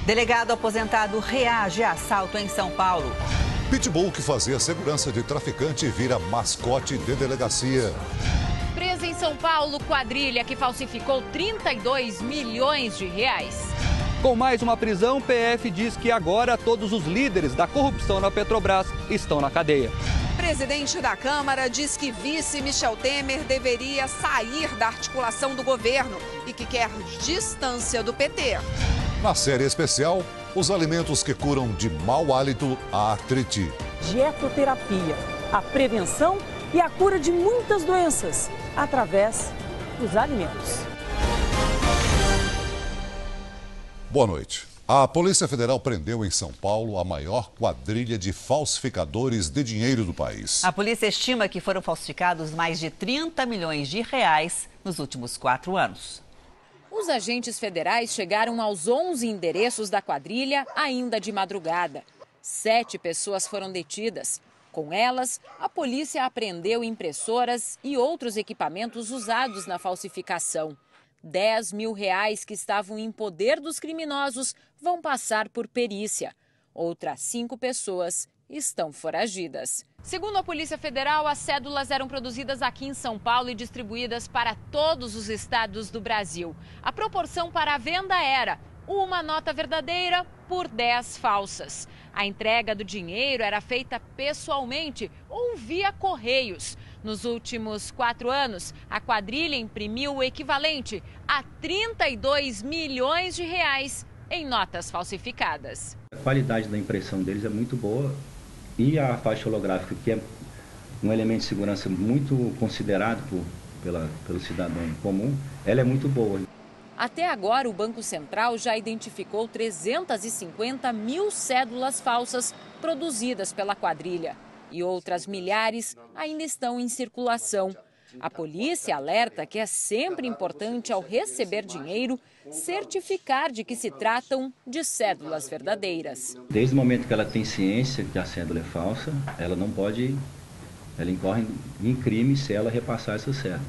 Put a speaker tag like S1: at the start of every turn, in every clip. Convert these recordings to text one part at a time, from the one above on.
S1: Delegado aposentado reage a assalto em São Paulo.
S2: Pitbull que fazia segurança de traficante vira mascote de delegacia.
S3: Presa em São Paulo, quadrilha que falsificou 32 milhões de reais.
S4: Com mais uma prisão, PF diz que agora todos os líderes da corrupção na Petrobras estão na cadeia.
S5: Presidente da Câmara diz que vice Michel Temer deveria sair da articulação do governo e que quer distância do PT.
S2: Na série especial, os alimentos que curam de mau hálito a artrite.
S6: Dietoterapia, a prevenção e a cura de muitas doenças através dos alimentos.
S2: Boa noite. A Polícia Federal prendeu em São Paulo a maior quadrilha de falsificadores de dinheiro do país.
S1: A polícia estima que foram falsificados mais de 30 milhões de reais nos últimos 4 anos.
S3: Os agentes federais chegaram aos 11 endereços da quadrilha ainda de madrugada. 7 pessoas foram detidas. Com elas, a polícia apreendeu impressoras e outros equipamentos usados na falsificação. 10 mil reais que estavam em poder dos criminosos vão passar por perícia. Outras 5 pessoas estão foragidas. Segundo a Polícia Federal, as cédulas eram produzidas aqui em São Paulo e distribuídas para todos os estados do Brasil. A proporção para a venda era uma nota verdadeira por 10 falsas. A entrega do dinheiro era feita pessoalmente ou via correios. Nos últimos 4 anos, a quadrilha imprimiu o equivalente a 32 milhões de reais em notas falsificadas.
S7: A qualidade da impressão deles é muito boa e a faixa holográfica, que é um elemento de segurança muito considerado pelo cidadão comum, ela é muito boa.
S3: Até agora, o Banco Central já identificou 350 mil cédulas falsas produzidas pela quadrilha. E outras milhares ainda estão em circulação. A polícia alerta que é sempre importante, ao receber dinheiro, certificar de que se tratam de cédulas verdadeiras.
S7: Desde o momento que ela tem ciência que a cédula é falsa, ela incorre em crime se ela repassar essa cédula.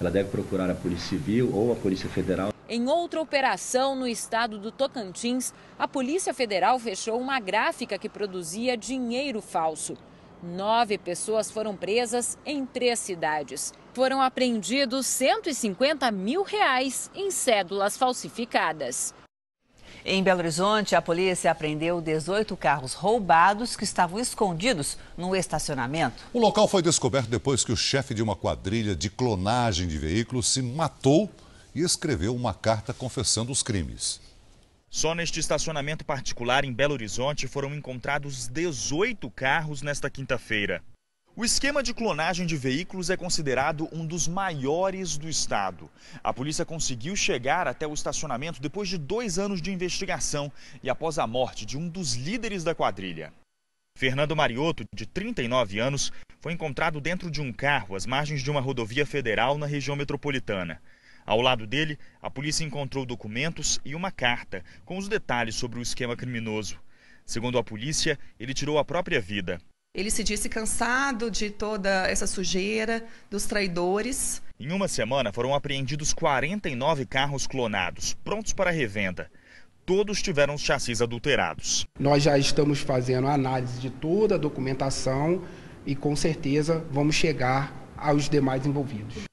S7: Ela deve procurar a Polícia Civil ou a Polícia Federal.
S3: Em outra operação no estado do Tocantins, a Polícia Federal fechou uma gráfica que produzia dinheiro falso. 9 pessoas foram presas em 3 cidades. Foram apreendidos 150 mil reais em cédulas falsificadas.
S1: Em Belo Horizonte, a polícia apreendeu 18 carros roubados que estavam escondidos no estacionamento.
S2: O local foi descoberto depois que o chefe de uma quadrilha de clonagem de veículos se matou e escreveu uma carta confessando os crimes.
S8: Só neste estacionamento particular em Belo Horizonte foram encontrados 18 carros nesta quinta-feira. O esquema de clonagem de veículos é considerado um dos maiores do estado. A polícia conseguiu chegar até o estacionamento depois de 2 anos de investigação e após a morte de um dos líderes da quadrilha. Fernando Mariotto, de 39 anos, foi encontrado dentro de um carro às margens de uma rodovia federal na região metropolitana. Ao lado dele, a polícia encontrou documentos e uma carta com os detalhes sobre o esquema criminoso. Segundo a polícia, ele tirou a própria vida.
S9: Ele se disse cansado de toda essa sujeira, dos traidores.
S8: Em uma semana foram apreendidos 49 carros clonados, prontos para revenda. Todos tiveram os chassis adulterados.
S10: Nós já estamos fazendo a análise de toda a documentação e com certeza vamos chegar aos demais envolvidos.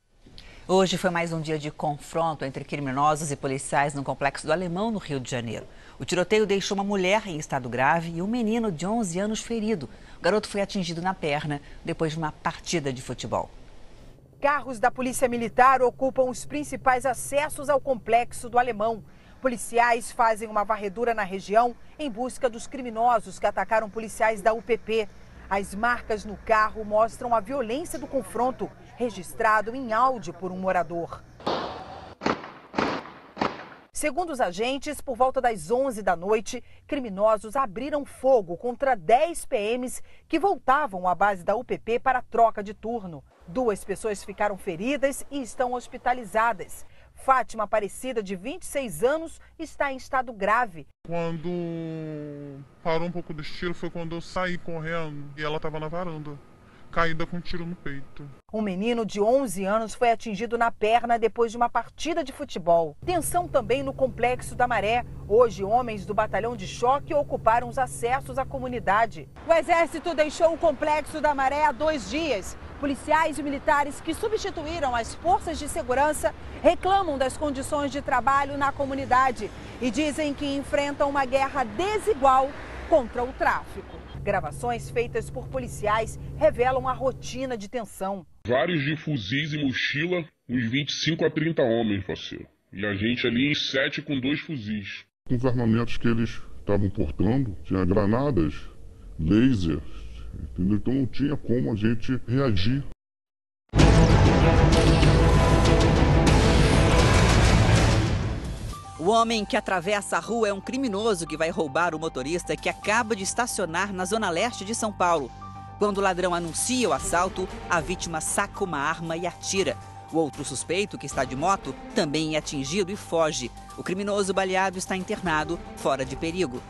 S1: Hoje foi mais um dia de confronto entre criminosos e policiais no Complexo do Alemão, no Rio de Janeiro. O tiroteio deixou uma mulher em estado grave e um menino de 11 anos ferido. O garoto foi atingido na perna depois de uma partida de futebol.
S11: Carros da Polícia Militar ocupam os principais acessos ao Complexo do Alemão. Policiais fazem uma varredura na região em busca dos criminosos que atacaram policiais da UPP. As marcas no carro mostram a violência do confronto, registrado em áudio por um morador. Segundo os agentes, por volta das 11 da noite, criminosos abriram fogo contra 10 PMs que voltavam à base da UPP para troca de turno. 2 pessoas ficaram feridas e estão hospitalizadas. Fátima Aparecida, de 26 anos, está em estado grave.
S12: Quando parou um pouco do tiro foi quando eu saí correndo e ela estava na varanda. caída com um tiro no peito.
S11: Um menino de 11 anos foi atingido na perna depois de uma partida de futebol. Tensão também no Complexo da Maré. Hoje, homens do batalhão de choque ocuparam os acessos à comunidade. O Exército deixou o Complexo da Maré há 2 dias. Policiais e militares que substituíram as forças de segurança reclamam das condições de trabalho na comunidade e dizem que enfrentam uma guerra desigual contra o tráfico. Gravações feitas por policiais revelam a rotina de tensão.
S13: Vários de fuzis e mochila, uns 25 a 30 homens, parceiro. E a gente ali em 7 com 2 fuzis.
S14: Com os armamentos que eles estavam portando, tinha granadas, lasers, entendeu? Então não tinha como a gente reagir.
S1: O homem que atravessa a rua é um criminoso que vai roubar o motorista que acaba de estacionar na zona leste de São Paulo. Quando o ladrão anuncia o assalto, a vítima saca uma arma e atira. O outro suspeito, que está de moto, também é atingido e foge. O criminoso baleado está internado, fora de perigo.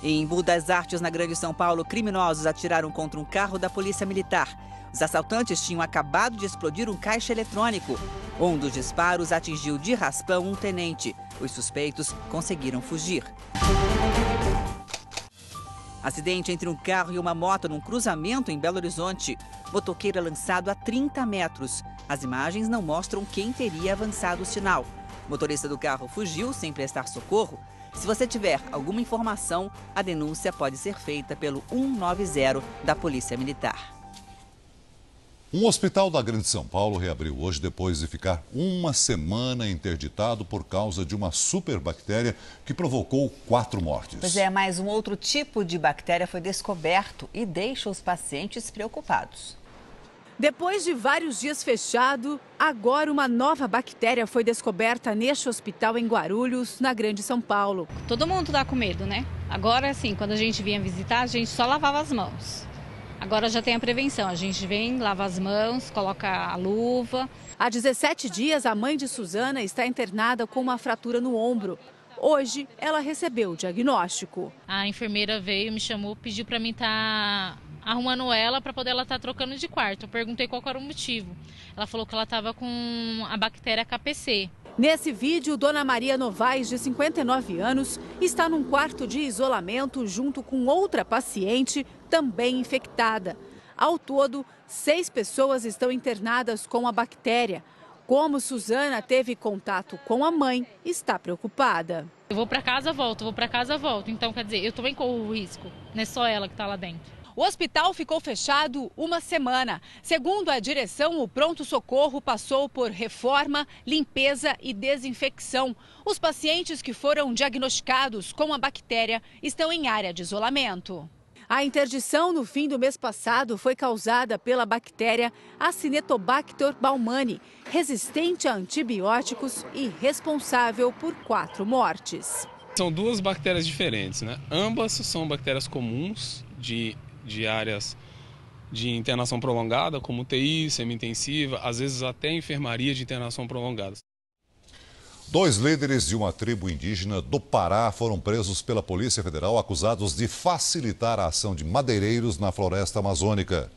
S1: Em Embu das Artes, na Grande São Paulo, criminosos atiraram contra um carro da Polícia Militar. Os assaltantes tinham acabado de explodir um caixa eletrônico. Um dos disparos atingiu de raspão um tenente. Os suspeitos conseguiram fugir. Acidente entre um carro e uma moto num cruzamento em Belo Horizonte. Motoqueiro é lançado a 30 metros. As imagens não mostram quem teria avançado o sinal. O motorista do carro fugiu sem prestar socorro. Se você tiver alguma informação, a denúncia pode ser feita pelo 190 da Polícia Militar.
S2: Um hospital da Grande São Paulo reabriu hoje depois de ficar uma semana interditado por causa de uma superbactéria que provocou 4 mortes.
S1: Pois é, mas um outro tipo de bactéria foi descoberto e deixa os pacientes preocupados.
S15: Depois de vários dias fechado, agora uma nova bactéria foi descoberta neste hospital em Guarulhos, na Grande São Paulo.
S16: Todo mundo tá com medo, né? Agora, assim, quando a gente vinha visitar, a gente só lavava as mãos. Agora já tem a prevenção, a gente vem, lava as mãos, coloca a luva.
S15: Há 17 dias, a mãe de Suzana está internada com uma fratura no ombro. Hoje, ela recebeu o diagnóstico.
S17: A enfermeira veio, me chamou, pediu para mim estar arrumando ela para poder ela estar trocando de quarto. Eu perguntei qual era o motivo. Ela falou que ela estava com a bactéria KPC.
S15: Nesse vídeo, Dona Maria Novaes, de 59 anos, está num quarto de isolamento junto com outra paciente, também infectada. Ao todo, 6 pessoas estão internadas com a bactéria. Como Suzana teve contato com a mãe, está preocupada.
S17: Eu vou para casa, volto, vou para casa, volto. Então, quer dizer, eu também corro o risco, não é só ela que está lá dentro.
S15: O hospital ficou fechado uma semana. Segundo a direção, o pronto-socorro passou por reforma, limpeza e desinfecção. Os pacientes que foram diagnosticados com a bactéria estão em área de isolamento. A interdição no fim do mês passado foi causada pela bactéria Acinetobacter baumannii, resistente a antibióticos e responsável por 4 mortes.
S18: São 2 bactérias diferentes, né? Ambas são bactérias comuns de áreas de internação prolongada, como UTI, semi-intensiva, às vezes até enfermaria de internação prolongada.
S2: 2 líderes de uma tribo indígena do Pará foram presos pela Polícia Federal acusados de facilitar a ação de madeireiros na floresta amazônica.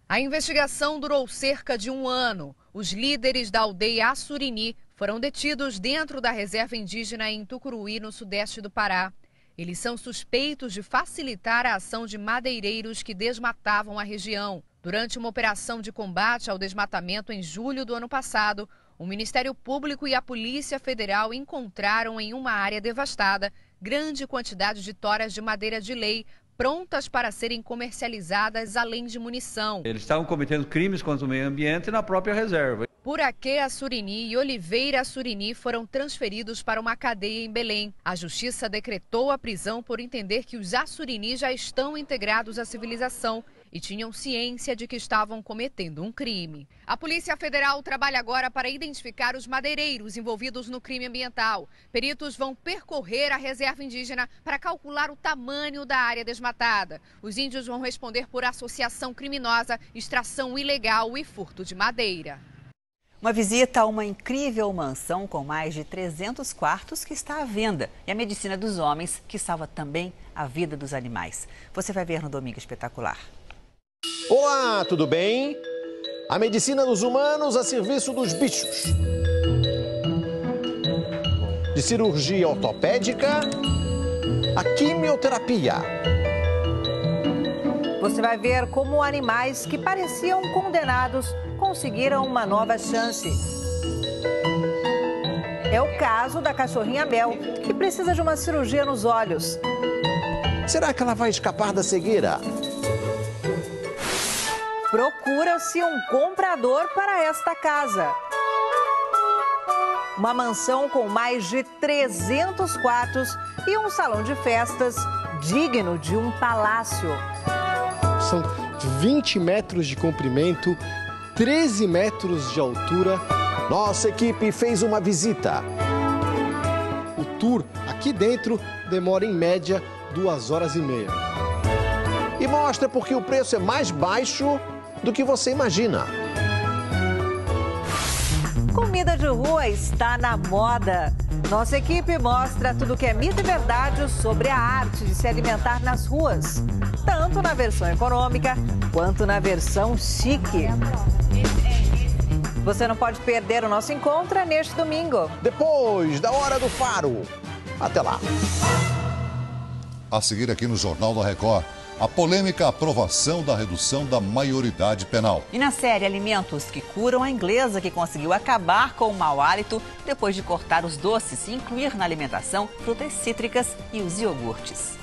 S5: A investigação durou cerca de 1 ano. Os líderes da aldeia Assurini foram detidos dentro da reserva indígena em Tucuruí, no sudeste do Pará. Eles são suspeitos de facilitar a ação de madeireiros que desmatavam a região. Durante uma operação de combate ao desmatamento em julho do ano passado, o Ministério Público e a Polícia Federal encontraram em uma área devastada grande quantidade de toras de madeira de lei prontas para serem comercializadas, além de munição.
S19: Eles estavam cometendo crimes contra o meio ambiente na própria reserva.
S5: Puraquê Assurini e Oliveira Assurini foram transferidos para uma cadeia em Belém. A Justiça decretou a prisão por entender que os Assurini já estão integrados à civilização e tinham ciência de que estavam cometendo um crime. A Polícia Federal trabalha agora para identificar os madeireiros envolvidos no crime ambiental. Peritos vão percorrer a reserva indígena para calcular o tamanho da área desmatada. Os índios vão responder por associação criminosa, extração ilegal e furto de madeira.
S1: Uma visita a uma incrível mansão com mais de 300 quartos que está à venda. E a medicina dos homens, que salva também a vida dos animais. Você vai ver no Domingo Espetacular.
S12: Olá, tudo bem? A medicina dos humanos a serviço dos bichos. De cirurgia ortopédica a quimioterapia.
S11: Você vai ver como animais que pareciam condenados conseguiram uma nova chance. É o caso da cachorrinha Mel, que precisa de uma cirurgia nos olhos.
S12: Será que ela vai escapar da cegueira?
S11: Procura-se um comprador para esta casa. Uma mansão com mais de 300 quartos e um salão de festas digno de um palácio.
S20: São 20 metros de comprimento, 13 metros de altura.
S12: Nossa equipe fez uma visita.
S20: O tour aqui dentro demora em média 2h30.
S12: E mostra porque o preço é mais baixo do que você imagina.
S11: Comida de rua está na moda. Nossa equipe mostra tudo que é mito e verdade sobre a arte de se alimentar nas ruas, tanto na versão econômica quanto na versão chique. Você não pode perder o nosso encontro neste domingo.
S12: Depois da Hora do Faro. Até lá.
S2: A seguir aqui no Jornal da Record, a polêmica aprovação da redução da maioridade penal.
S1: E na série Alimentos que Curam, a inglesa que conseguiu acabar com o mau hálito depois de cortar os doces e incluir na alimentação frutas cítricas e os iogurtes.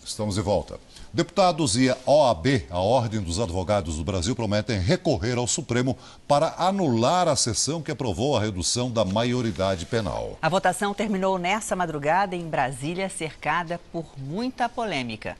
S2: Estamos de volta. Deputados e a OAB, a Ordem dos Advogados do Brasil, prometem recorrer ao Supremo para anular a sessão que aprovou a redução da maioridade penal.
S1: A votação terminou nessa madrugada em Brasília, cercada por muita polêmica.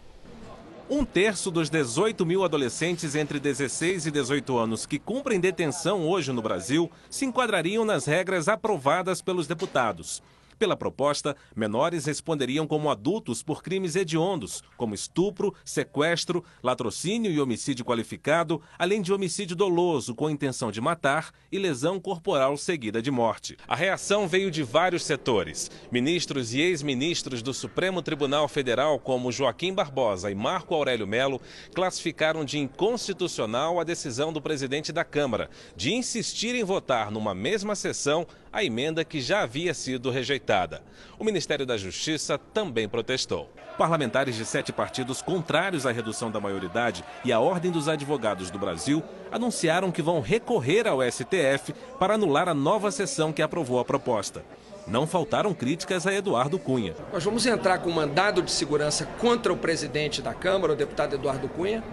S21: 1/3 dos 18 mil adolescentes entre 16 e 18 anos que cumprem detenção hoje no Brasil se enquadrariam nas regras aprovadas pelos deputados. Pela proposta, menores responderiam como adultos por crimes hediondos, como estupro, sequestro, latrocínio e homicídio qualificado, além de homicídio doloso com intenção de matar e lesão corporal seguida de morte. A reação veio de vários setores. Ministros e ex-ministros do Supremo Tribunal Federal, como Joaquim Barbosa e Marco Aurélio Melo, classificaram de inconstitucional a decisão do presidente da Câmara de insistir em votar numa mesma sessão a emenda que já havia sido rejeitada. O Ministério da Justiça também protestou. Parlamentares de 7 partidos contrários à redução da maioridade e a Ordem dos Advogados do Brasil anunciaram que vão recorrer ao STF para anular a nova sessão que aprovou a proposta. Não faltaram críticas a Eduardo Cunha.
S22: Nós vamos entrar com um mandado de segurança contra o presidente da Câmara, o deputado Eduardo Cunha,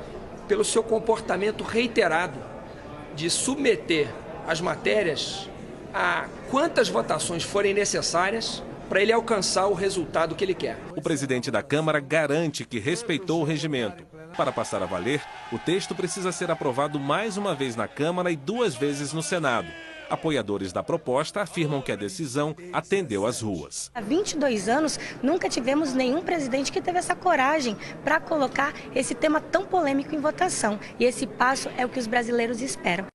S22: pelo seu comportamento reiterado de submeter as matérias a quantas votações forem necessárias para ele alcançar o resultado que ele quer.
S21: O presidente da Câmara garante que respeitou o regimento. Para passar a valer, o texto precisa ser aprovado mais uma vez na Câmara e 2 vezes no Senado. Apoiadores da proposta afirmam que a decisão atendeu às ruas.
S23: Há 22 anos, nunca tivemos nenhum presidente que teve essa coragem para colocar esse tema tão polêmico em votação. E esse passo é o que os brasileiros esperam.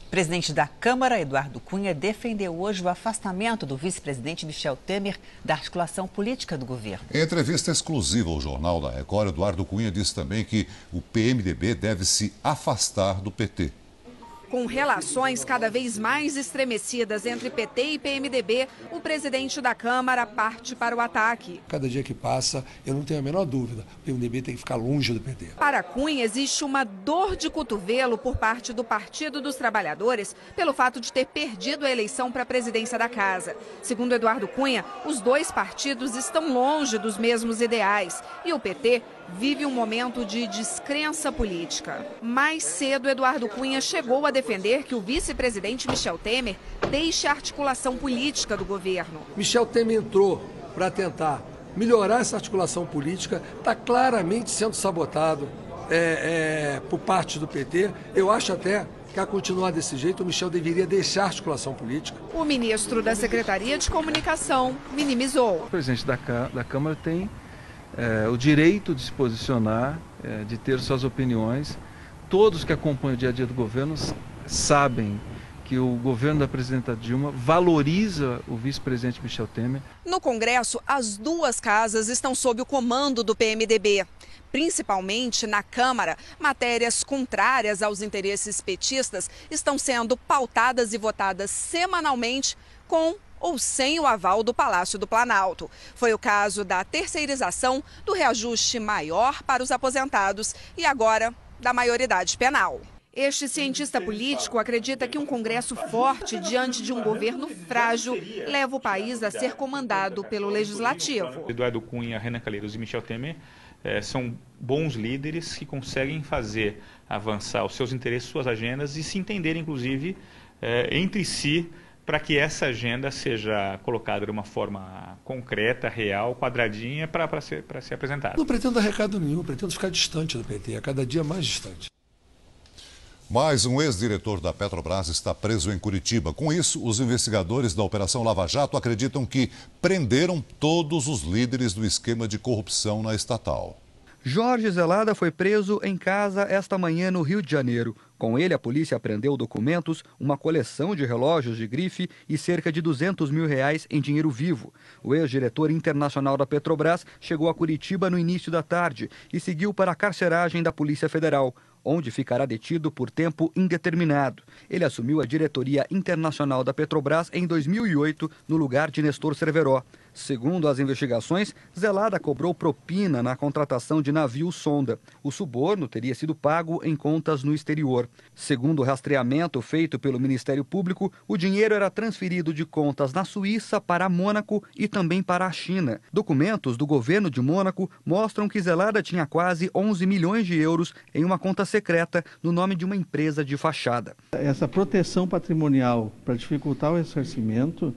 S1: O presidente da Câmara, Eduardo Cunha, defendeu hoje o afastamento do vice-presidente Michel Temer da articulação política do governo.
S2: Em entrevista exclusiva ao Jornal da Record, Eduardo Cunha disse também que o PMDB deve se afastar do PT.
S24: Com relações cada vez mais estremecidas entre PT e PMDB, o presidente da Câmara parte para o ataque.
S25: Cada dia que passa, eu não tenho a menor dúvida, o PMDB tem que ficar longe do PT.
S24: Para Cunha, existe uma dor de cotovelo por parte do Partido dos Trabalhadores pelo fato de ter perdido a eleição para a presidência da casa. Segundo Eduardo Cunha, os 2 partidos estão longe dos mesmos ideais e o PT vive um momento de descrença política. Mais cedo, Eduardo Cunha chegou a defender que o vice-presidente Michel Temer deixe a articulação política do governo.
S25: Michel Temer entrou para tentar melhorar essa articulação política, está claramente sendo sabotado por parte do PT. Eu acho até que, a continuar desse jeito, o Michel deveria deixar a articulação política.
S24: O ministro da Secretaria de Comunicação minimizou.
S26: O presidente da Câmara tem o direito de se posicionar, de ter suas opiniões,
S19: todos que acompanham o dia a dia do governo sabem que o governo da presidenta Dilma valoriza o vice-presidente Michel Temer.
S24: No Congresso, as duas casas estão sob o comando do PMDB. Principalmente na Câmara, matérias contrárias aos interesses petistas estão sendo pautadas e votadas semanalmente com ou sem o aval do Palácio do Planalto. Foi o caso da terceirização do reajuste maior para os aposentados e agora da maioridade penal. Este cientista político acredita que um Congresso forte diante de um governo frágil leva o país a ser comandado pelo Legislativo.
S3: Eduardo Cunha, Renan Calheiros e Michel Temer são bons líderes que conseguem fazer avançar os seus interesses, suas agendas e se entender, inclusive, entre si, para que essa agenda seja colocada de uma forma concreta, real, quadradinha, para ser apresentada.
S25: Não pretendo dar recado nenhum, pretendo ficar distante do PT, a cada dia mais distante.
S2: Mais um ex-diretor da Petrobras está preso em Curitiba. Com isso, os investigadores da Operação Lava Jato acreditam que prenderam todos os líderes do esquema de corrupção na estatal.
S4: Jorge Zelada foi preso em casa esta manhã no Rio de Janeiro. Com ele, a polícia apreendeu documentos, uma coleção de relógios de grife e cerca de R$200 mil em dinheiro vivo. O ex-diretor internacional da Petrobras chegou a Curitiba no início da tarde e seguiu para a carceragem da Polícia Federal, onde ficará detido por tempo indeterminado. Ele assumiu a diretoria internacional da Petrobras em 2008, no lugar de Nestor Cerveró. Segundo as investigações, Zelada cobrou propina na contratação de navios sonda. O suborno teria sido pago em contas no exterior. Segundo o rastreamento feito pelo Ministério Público, o dinheiro era transferido de contas na Suíça para Mônaco e também para a China. Documentos do governo de Mônaco mostram que Zelada tinha quase 11 milhões de euros em uma conta secreta no nome de uma empresa de fachada.
S6: Essa proteção patrimonial para dificultar o ressarcimento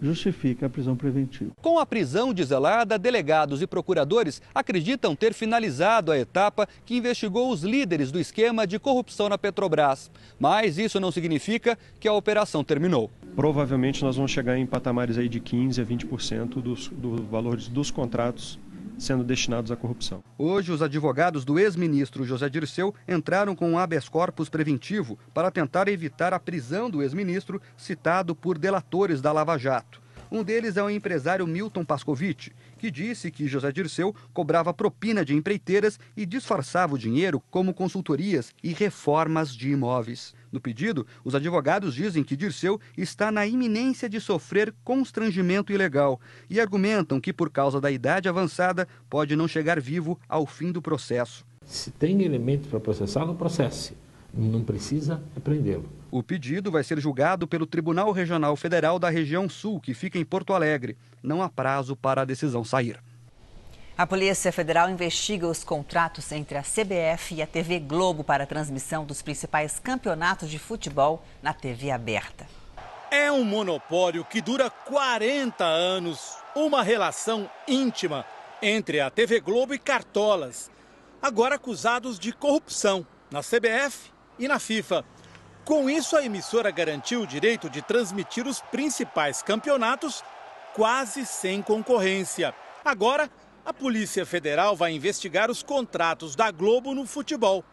S6: justifica a prisão preventiva.
S4: Com a prisão de Zelada, delegados e procuradores acreditam ter finalizado a etapa que investigou os líderes do esquema de corrupção na Petrobras. Mas isso não significa que a operação terminou.
S7: Provavelmente nós vamos chegar em patamares aí de 15% a 20% dos valores dos contratos sendo destinados à corrupção.
S4: Hoje, os advogados do ex-ministro José Dirceu entraram com um habeas corpus preventivo para tentar evitar a prisão do ex-ministro citado por delatores da Lava Jato. Um deles é o empresário Milton Pascovitch, que disse que José Dirceu cobrava propina de empreiteiras e disfarçava o dinheiro como consultorias e reformas de imóveis. No pedido, os advogados dizem que Dirceu está na iminência de sofrer constrangimento ilegal e argumentam que, por causa da idade avançada, pode não chegar vivo ao fim do processo.
S9: Se tem elementos para processar, não processe. Não precisa prendê-lo.
S4: O pedido vai ser julgado pelo Tribunal Regional Federal da Região Sul, que fica em Porto Alegre. Não há prazo para a decisão sair.
S1: A Polícia Federal investiga os contratos entre a CBF e a TV Globo para a transmissão dos principais campeonatos de futebol na TV aberta.
S26: É um monopólio que dura 40 anos, uma relação íntima entre a TV Globo e cartolas, agora acusados de corrupção na CBF e na FIFA. Com isso, a emissora garantiu o direito de transmitir os principais campeonatos quase sem concorrência. Agora, a Polícia Federal vai investigar os contratos da Globo no futebol.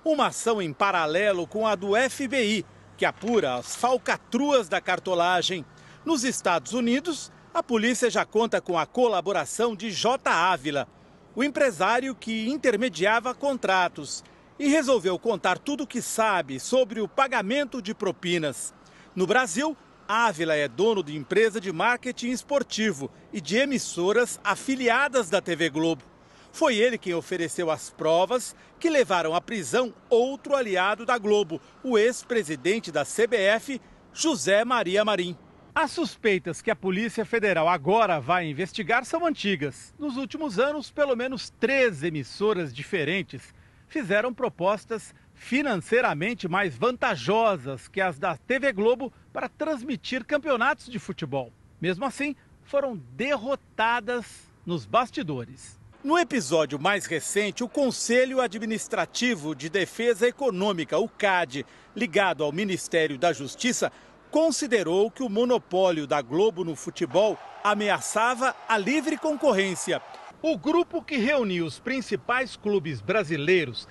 S26: Uma ação em paralelo com a do FBI, que apura as falcatruas da cartolagem. Nos Estados Unidos, a polícia já conta com a colaboração de J. Ávila, o empresário que intermediava contratos, e resolveu contar tudo o que sabe sobre o pagamento de propinas. No Brasil, Ávila é dono de empresa de marketing esportivo e de emissoras afiliadas da TV Globo. Foi ele quem ofereceu as provas que levaram à prisão outro aliado da Globo, o ex-presidente da CBF, José Maria Marim. As suspeitas que a Polícia Federal agora vai investigar são antigas. Nos últimos anos, pelo menos 3 emissoras diferentes fizeram propostas financeiramente mais vantajosas que as da TV Globo para transmitir campeonatos de futebol. Mesmo assim, foram derrotadas nos bastidores. No episódio mais recente, o Conselho Administrativo de Defesa Econômica, o CAD, ligado ao Ministério da Justiça, considerou que o monopólio da Globo no futebol ameaçava a livre concorrência. O grupo que reuniu os principais clubes brasileiros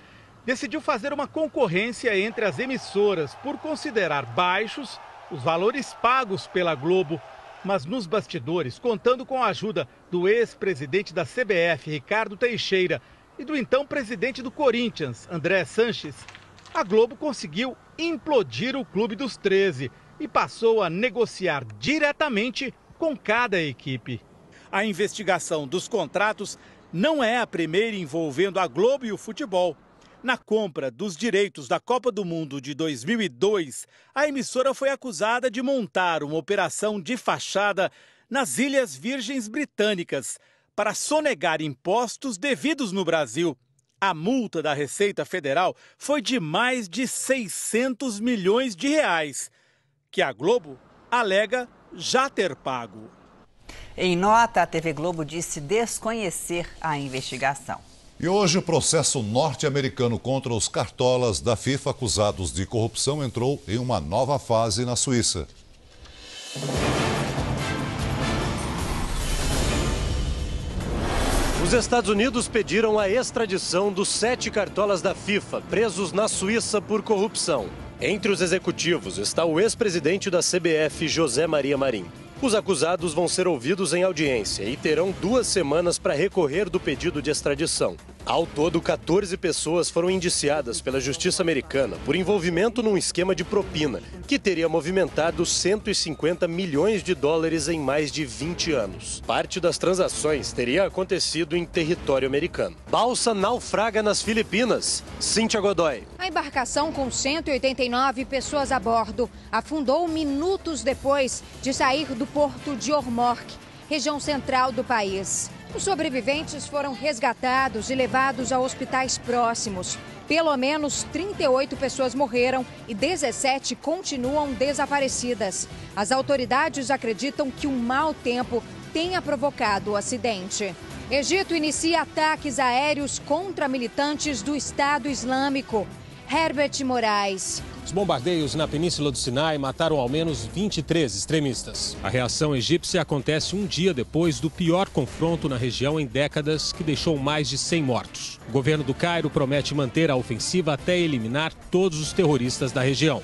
S26: decidiu fazer uma concorrência entre as emissoras por considerar baixos os valores pagos pela Globo. Mas nos bastidores, contando com a ajuda do ex-presidente da CBF, Ricardo Teixeira, e do então presidente do Corinthians, André Sanches, a Globo conseguiu implodir o Clube dos 13 e passou a negociar diretamente com cada equipe. A investigação dos contratos não é a primeira envolvendo a Globo e o futebol. Na compra dos direitos da Copa do Mundo de 2002, a emissora foi acusada de montar uma operação de fachada nas Ilhas Virgens Britânicas para sonegar impostos devidos no Brasil. A multa da Receita Federal foi de mais de 600 milhões de reais, que a Globo alega já ter pago.
S1: Em nota, a TV Globo disse desconhecer a investigação.
S2: E hoje o processo norte-americano contra os cartolas da FIFA acusados de corrupção entrou em uma nova fase na Suíça.
S8: Os Estados Unidos pediram a extradição dos 7 cartolas da FIFA presos na Suíça por corrupção. Entre os executivos está o ex-presidente da CBF, José Maria Marim. Os acusados vão ser ouvidos em audiência e terão 2 semanas para recorrer do pedido de extradição. Ao todo, 14 pessoas foram indiciadas pela justiça americana por envolvimento num esquema de propina, que teria movimentado 150 milhões de dólares em mais de 20 anos. Parte das transações teria acontecido em território americano. Balsa naufraga nas Filipinas. Cíntia Godoy.
S10: A embarcação com 189 pessoas a bordo afundou minutos depois de sair do porto de Ormoc, região central do país. Os sobreviventes foram resgatados e levados a hospitais próximos. Pelo menos 38 pessoas morreram e 17 continuam desaparecidas. As autoridades acreditam que um mau tempo tenha provocado o acidente. Egito inicia ataques aéreos contra militantes do Estado Islâmico. Herbert Moraes.
S13: Os bombardeios na Península do Sinai mataram ao menos 23 extremistas. A reação egípcia acontece um dia depois do pior confronto na região em décadas, que deixou mais de 100 mortos. O governo do Cairo promete manter a ofensiva até eliminar todos os terroristas da região.